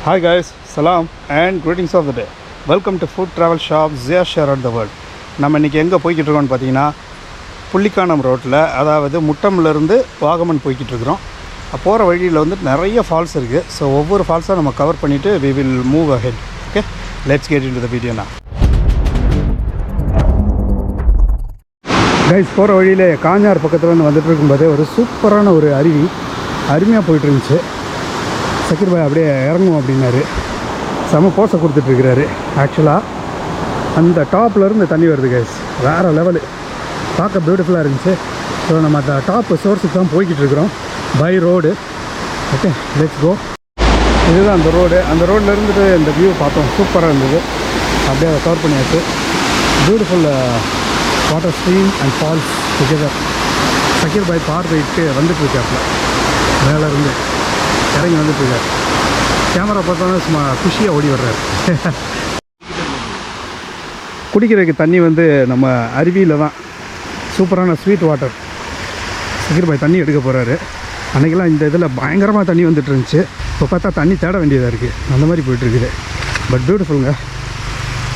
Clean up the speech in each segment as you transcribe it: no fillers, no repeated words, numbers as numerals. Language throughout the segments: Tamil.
Hi guys, salam and greetings of the day. Welcome to food travel shop Zia Share around the world. நம்ம இன்றைக்கி எங்கே போய்கிட்டு இருக்கோம்னு பார்த்தீங்கன்னா புள்ளிக்கானம் ரோட்டில், அதாவது முட்டம்லேருந்து வாகமன் போய்கிட்டு இருக்கிறோம். போகிற வழியில் வந்து நிறைய ஃபால்ஸ் இருக்குது. ஸோ ஒவ்வொரு ஃபால்ஸாக நம்ம கவர் பண்ணிவிட்டு we will move ahead. Okay, let's get into the video now. Guys, போகிற வழியில் காஞ்சார் பக்கத்தில் வந்துட்டு இருக்கும்போதே ஒரு சூப்பரான ஒரு அருவி அருமையாக போயிட்டு இருந்துச்சு. சக்கீர் பாய் அப்படியே இறங்கும் அப்படின்னாரு. செம போஸை கொடுத்துட்ருக்கிறாரு. ஆக்சுவலாக அந்த டாப்லேருந்து தண்ணி வருது கைஸ், வேறு லெவலு, பார்க்க பியூட்டிஃபுல்லாக இருந்துச்சு. ஸோ நம்ம அந்த டாப் சோர்ஸுக்கு தான் போய்கிட்டு இருக்கிறோம் by road. Okay, let's go. இதுதான் அந்த ரோடு. அந்த ரோட்டில் இருந்துட்டு இந்த வியூ பார்த்தோம், சூப்பராக இருந்தது. அப்படியே அதை கவர் பண்ணியாச்சு. Beautiful water stream and falls together. Shakir bhai பார்வையிட்டு வந்துட்டு இருக்காப்புல, மேலே இருந்து இறங்கி வந்துட்டுருக்கார். கேமரா பார்த்தோன்னா சும்மா குஷியாக ஓடி வர்றாரு. குடிக்கிறதுக்கு தண்ணி வந்து நம்ம அருவியில் தான், சூப்பரான ஸ்வீட் வாட்டர். சக்கீர் பாய் தண்ணி எடுக்க போகிறாரு. அன்றைக்கெல்லாம் இந்த இதில் பயங்கரமாக தண்ணி வந்துட்டு இருந்துச்சு. இப்போ பார்த்தா தண்ணி தேட வேண்டியதாக இருக்குது, அந்த மாதிரி போயிட்டுருக்குது. பட் பியூட்டிஃபுல்லுங்க,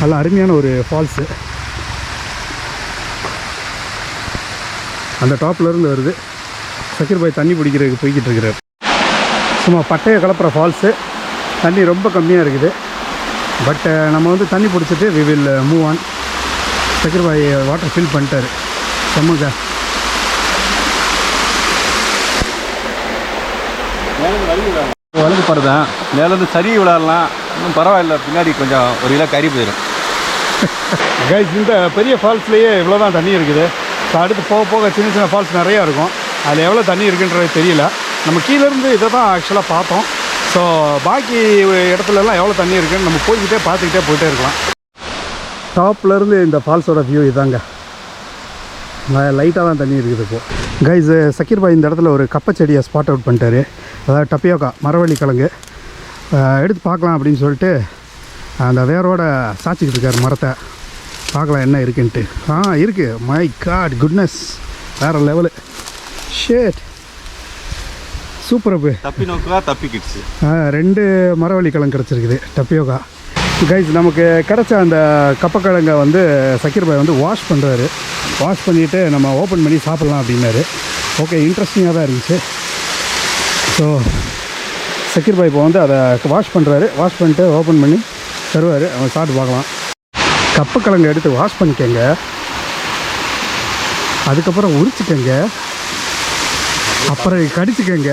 நல்லா அருமையான ஒரு ஃபால்ஸு. அந்த டாப்லேருந்து வருது. சக்கீர் பாய் தண்ணி பிடிக்கிறதுக்கு போய்கிட்டு இருக்கிறார். சும்மா பட்டையை கலப்புற ஃபால்ஸு. தண்ணி ரொம்ப கம்மியாக இருக்குது. பட் நம்ம வந்து தண்ணி பிடிச்சிட்டு we will move on. Shakir bhai water fill பண்ணிட்டாரு. செம்மங்க. வழுக்கு போகிறதான் மேலேருந்து சரி விளாட்லாம், இன்னும் பரவாயில்ல. பின்னாடி கொஞ்சம் ஒரு கிலோ கறி போயிடும். கைஸ், இந்த பெரிய ஃபால்ஸ்லேயே இவ்வளோ தான் தண்ணி இருக்குது. ஸோ அடுத்து போக போக சின்ன சின்ன ஃபால்ஸ் நிறையா இருக்கும். அதில் எவ்வளோ தண்ணி இருக்குன்றது தெரியல. நம்ம கீழேருந்து இதை தான் ஆக்சுவலாக பார்த்தோம். ஸோ பாக்கி இடத்துலலாம் எவ்வளோ தண்ணி இருக்குன்னு நம்ம போய்கிட்டே பார்த்துக்கிட்டே போயிட்டே இருக்கலாம். டாப்லேருந்து இந்த ஃபால்ஸோட வியூ இதாங்க. லைட்டாக தான் தண்ணி இருக்குது இப்போது. கைஸ், சக்கீர் பாய் இந்த இடத்துல ஒரு கப்பச்செடியை ஸ்பாட் அவுட் பண்ணிட்டாரு. அதாவது டப்பியோக்கா, மரவள்ளி கிழங்கு. எடுத்து பார்க்கலாம் அப்படின்னு சொல்லிட்டு அந்த வேரோட சாய்ச்சிக்கிட்டு இருக்கார் மரத்தை. பார்க்கலாம் என்ன இருக்குன்ட்டு. இருக்குது. மை காட், குட்னஸ், வேறு லெவலு. ஷேட், சூப்பராக தப்பி நோக்கா தப்பிக்கிடுச்சு. 2 மரவள்ளி கிழங்கு கிடச்சிருக்குது, டப்பியோகா. கைஸ், நமக்கு கிடச்ச அந்த கப்பக்கிழங்கை வந்து சக்கீர் பாய் வந்து வாஷ் பண்ணுறாரு. வாஷ் பண்ணிவிட்டு நம்ம ஓப்பன் பண்ணி சாப்பிட்லாம் அப்படின்னாரு. ஓகே, இன்ட்ரெஸ்டிங்காக தான் இருந்துச்சு. ஸோ சக்கீர் பாய் இப்போ வந்து அதை வாஷ் பண்ணுறாரு. வாஷ் பண்ணிட்டு ஓப்பன் பண்ணி தருவார். அவன் சாப்பிட்டு பார்க்கலாம். கப்பக்கிழங்கை எடுத்து வாஷ் பண்ணிக்கங்க, அதுக்கப்புறம் உரிச்சிக்கங்க, அப்புறம் கடிச்சிக்கங்க,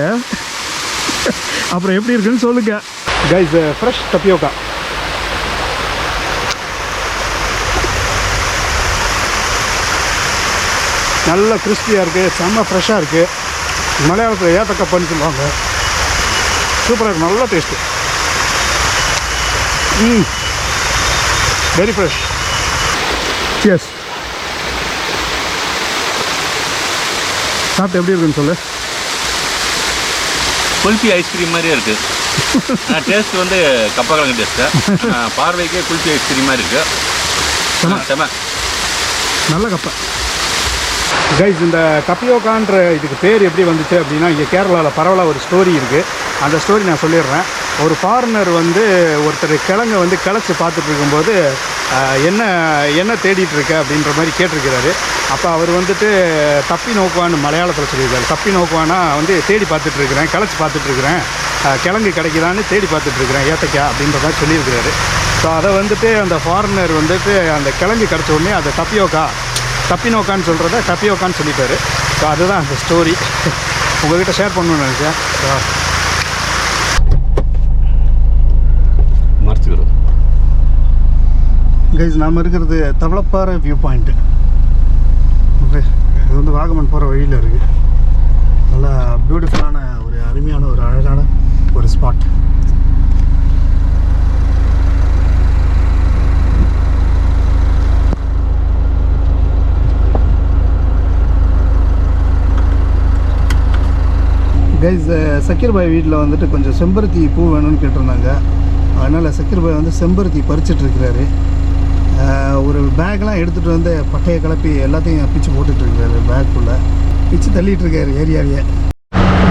அப்புறம் எப்படி இருக்குன்னு சொல்லுங்கள். Guys, fresh tapioca. நல்ல கிறிஸ்பியாக இருக்குது, செம்ம ஃப்ரெஷ்ஷாக இருக்குது. மலையாளத்தில் ஏத்தக்கப்பான்னு சொல்லுவாங்க. சூப்பராக இருக்குது, நல்ல டேஸ்ட்டு. Very fresh. சியர்ஸ். சாப்பிட்டு எப்படி இருக்குன்னு சொல்லு. குல்ஃபி ஐஸ்கிரீம் மாதிரியே இருக்குது. டேஸ்ட் வந்து கப்பக்கிழங்கு டேஸ்ட்டு. பார்வைக்கே குல்ஃபி ஐஸ்கிரீம் மாதிரி இருக்குது. செம நல்ல கப்பை. கைஸ், இந்த டப்பியோக்கான்ற இதுக்கு பேர் எப்படி வந்துச்சு அப்படின்னா, இங்கே கேரளாவில் பரவலாக ஒரு ஸ்டோரி இருக்குது. அந்த ஸ்டோரி நான் சொல்லிடுறேன். ஒரு ஃபாரினர் வந்து ஒருத்தர் கிழங்கை வந்து கிளச்சி பார்த்துட்டு இருக்கும்போது என்ன தேடிட்டு இருக்க அப்படின்ற மாதிரி கேட்டிருக்கிறாரு. அப்போ அவர் வந்துட்டு தப்பி நோக்குவான்னு மலையாளத்தில் சொல்லியிருக்காரு. தப்பி நோக்குவானா வந்து தேடி பார்த்துட்ருக்குறேன், கிளச்சி பார்த்துட்ருக்குறேன், கிழங்கு கிடைக்குதான்னு தேடி பார்த்துட்ருக்குறேன், ஏத்தைக்கா அப்படின்ற மாதிரி சொல்லியிருக்கிறாரு. ஸோ அதை வந்துட்டு அந்த ஃபாரினர் வந்துட்டு அந்த கிழங்கு கிடச்ச உடனே அதை தப்பி நோக்கான்னு சொல்கிறத டப்பியோக்கான்னு சொல்லிட்டாரு. ஸோ அதுதான் அந்த ஸ்டோரி உங்கள்கிட்ட ஷேர் பண்ணணும்னு நினச்சேன். மறைச்சிக்கிறோம். கைஸ், நாம் இருக்கிறது தவளப்பாறை வியூ பாயிண்ட்டு. ஓகே, இது வந்து வாகமன் போகிற வழியில் இருக்குது. நல்லா பியூட்டிஃபுல்லான ஒரு அருமையான ஒரு அழகான ஒரு ஸ்பாட். கைஸ், சக்கீர் பாய் வீட்டில் வந்துட்டு கொஞ்சம் செம்பருத்தி பூ வேணும்னு கேட்டிருந்தாங்க. அதனால் சக்கீர் பாய் வந்து செம்பருத்தி பறிச்சிட்ருக்கிறாரு. ஒரு பேக்லாம் எடுத்துகிட்டு வந்து பட்டையை கிளப்பி எல்லாத்தையும் பிச்சு போட்டுட்ருக்காரு. பேக்குள்ளே பிச்சு தள்ளிகிட்ருக்காரு ஏரியாவையே.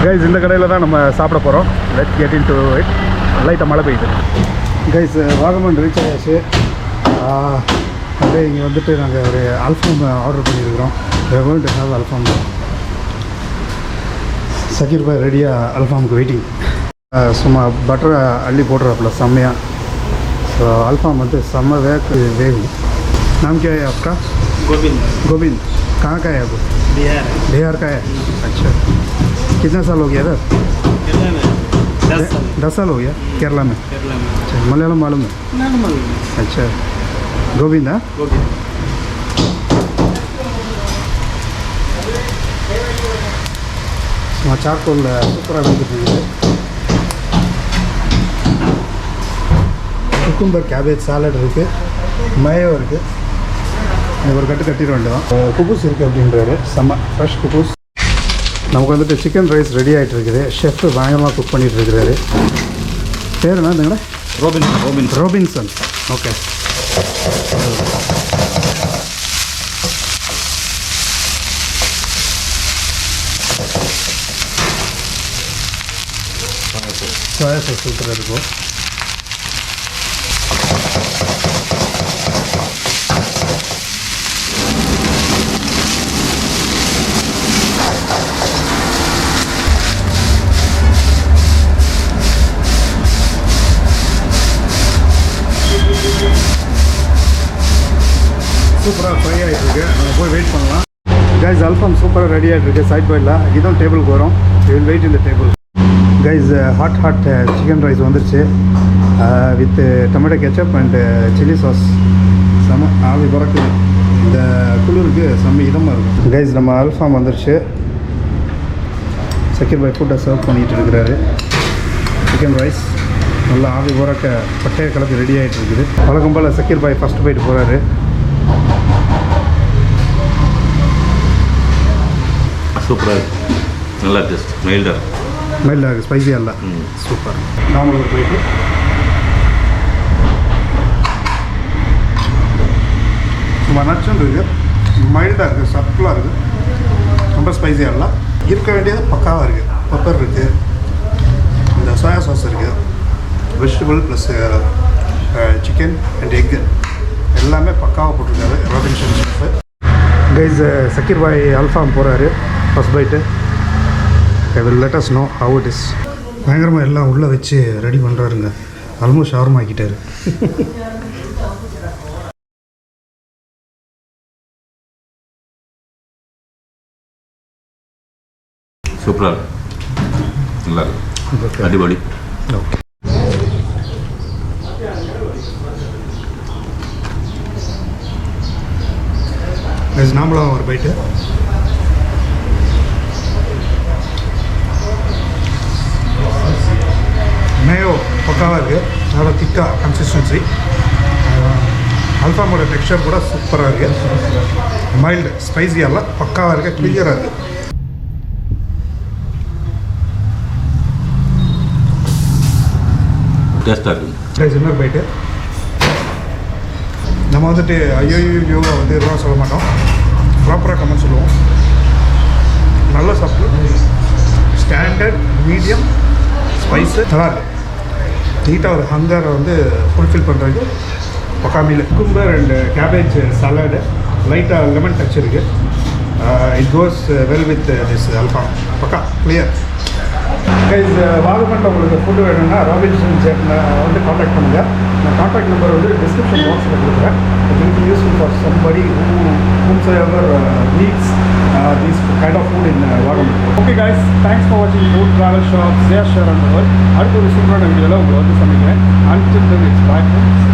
கைஸ், இந்த கடையில் தான் நம்ம சாப்பிட போகிறோம். Let's get into it. லைட்டாக மழை பெய்யுது. கைஸ் வாகமன் ரீச் ஆயாச்சு. அப்படியே இங்கே வந்துட்டு நாங்கள் ஒரு அல்ஃபாம் ஆர்டர் பண்ணியிருக்கிறோம். World have alfaham. சக்கீர் பாய் ரெடியாக அல்ஃபாமுக்கு வெயிட்டிங். சும்மா பட்டரை அள்ளி போடுறாப்புல செம்மையாக. ஸோ अल्फाम வந்து செம்ம வேகும். नाम क्या है आपका? गोविंद। गोविंद कहाँ का है आपको? बिहार। बिहार का है। अच्छा, कितना साल हो गया इधर? केरला में 10 साल। 10 साल हो गया केरला में। केरला में। अच्छा, मलयालम मालूम है? ना मालूम है। अच्छा, गोविंद हाँ. गोविंद। चारकोल सूपर வந்துட்டு குக்கும்பர் கேபேஜ் சாலட் இருக்குது, மயோ இருக்குது. ஒரு கட்டு கட்டிட வேண்டியதான். குபூஸ் இருக்குது அப்படின்றாரு. செம்ம ஃப்ரெஷ் குபூஸ். நமக்கு வந்துட்டு சிக்கன் ரைஸ் ரெடி ஆகிட்டு இருக்குது. ஷெஃப் பயங்கரமாக குக் பண்ணிகிட்டு இருக்கிறாரு. பேர் என்னதுங்களா? ரோபின்சன். ஓகே. சோயா சாஸ் ஊற்றுறது இருக்கும். சூப்பராக ஃப்ரை ஆகிட்டுருக்கு. நம்ம போய் வெயிட் பண்ணலாம். கைஸ் அல்ஃபாம் சூப்பராக ரெடி ஆகிட்டுருக்கு. சைட் பையில் இதுவும் டேபிளுக்கு வரும். வில் வெயிட் இந்த table. Guys hot chicken rice வந்துருச்சு with tomato ketchup and chilli sauce. செம்ம ஆவி பறக்குது. இந்த குளிருக்கு செம்ம இதமாக இருக்கும். கைஸ் நம்ம அல்ஃபாம் வந்துருச்சு. சக்கீர் பாய் ஃபுட்டை சர்வ் பண்ணிகிட்டு இருக்கிறாரு. சிக்கன் ரைஸ் நல்லா ஆவி பறக்க பட்டைய கலக்கு ரெடி ஆகிட்டு இருக்குது. வழக்கம் போல் சக்கீர் பாய் ஃபஸ்ட்டு போயிட்டு போகிறாரு. சூப்பராக இருக்குது. நல்லா டேஸ்ட். மைல்டாக இருக்குது. ஸ்பைஸியாக இல்லை. சூப்பர். நார்மல் போயிட்டு சும்மா நச்சுன்னு இருக்குது. மைல்டாக இருக்குது. சப்பிளாக இருக்குது. ரொம்ப ஸ்பைஸியாக இல்லை. இருக்க வேண்டியது பக்காவாக இருக்குது. பெப்பர் இருக்குது, இந்த சோயா சாஸ் இருக்குது, vegetable plus chicken and egg எல்லாமே பக்காவாக போட்டிருக்காரு Robinson chef. Guys Shakir bhai alfaham போகிறாரு first bite. I will let us know how it is. பயங்கரமாக எல்லாம் உள்ளே வச்சு ரெடி பண்ணுறாருங்க. ஆல்மோஸ்ட் ஷவர்மா ஆக்கிட்டாரு. சூப்பராக இருக்கு. நல்லா இருக்கு. அடிபடி. ஓகே. நாமளும் ஒரு பைட்டு. மேயோ பக்காவாக இருக்குது. நல்லா திக்காக கன்சிஸ்டன்சி. அல்ஃபாமோட டெக்ஸ்சர் கூட சூப்பராக இருக்குது. மைல்டு ஸ்பைஸியெல்லாம் பக்காவாக இருக்குது. கிளியராக இருக்குது. டேஸ்ட்டாக இருக்குது. இன்னொரு பைட்டு. நம்ம வந்துட்டு ஐயோ வந்து இதெல்லாம் சொல்ல மாட்டோம். ப்ராப்பராக கமெண்ட் சொல்லுவோம். நல்ல சாப்பிட்டு ஸ்டாண்டர்ட் மீடியம் ஸ்பைஸு நல்லா இருக்குது. நீட்டாக ஒரு ஹங்கரை வந்து ஃபுல்ஃபில் பண்ணுறது பக்கா meal. Cucumber and cabbage salad லைட்டாக லெமன் டச் இருக்குது. It goes well with this Alfaham. பக்கா கிளியர். கைஸ் வாகமன்ல உங்களுக்கு ஃபுட்டு வேணும்னா ராபின்சன் ஷெஃப்னை வந்து காண்டாக்ட் பண்ணுங்கள். நான் காண்டாக்ட் நம்பர் வந்து டிஸ்கிரிப்ஷன் பாக்ஸில் கொடுக்குறேன். It will be useful for somebody whomsoever needs this kind of food in Vagamon. Okay guys, thanks for watching Food Travel Shop, Share and World. அடுத்த ஒரு சூப்பரான வீடியோவில் உங்களை வந்து சந்திக்கிறேன். Until then, it's bye.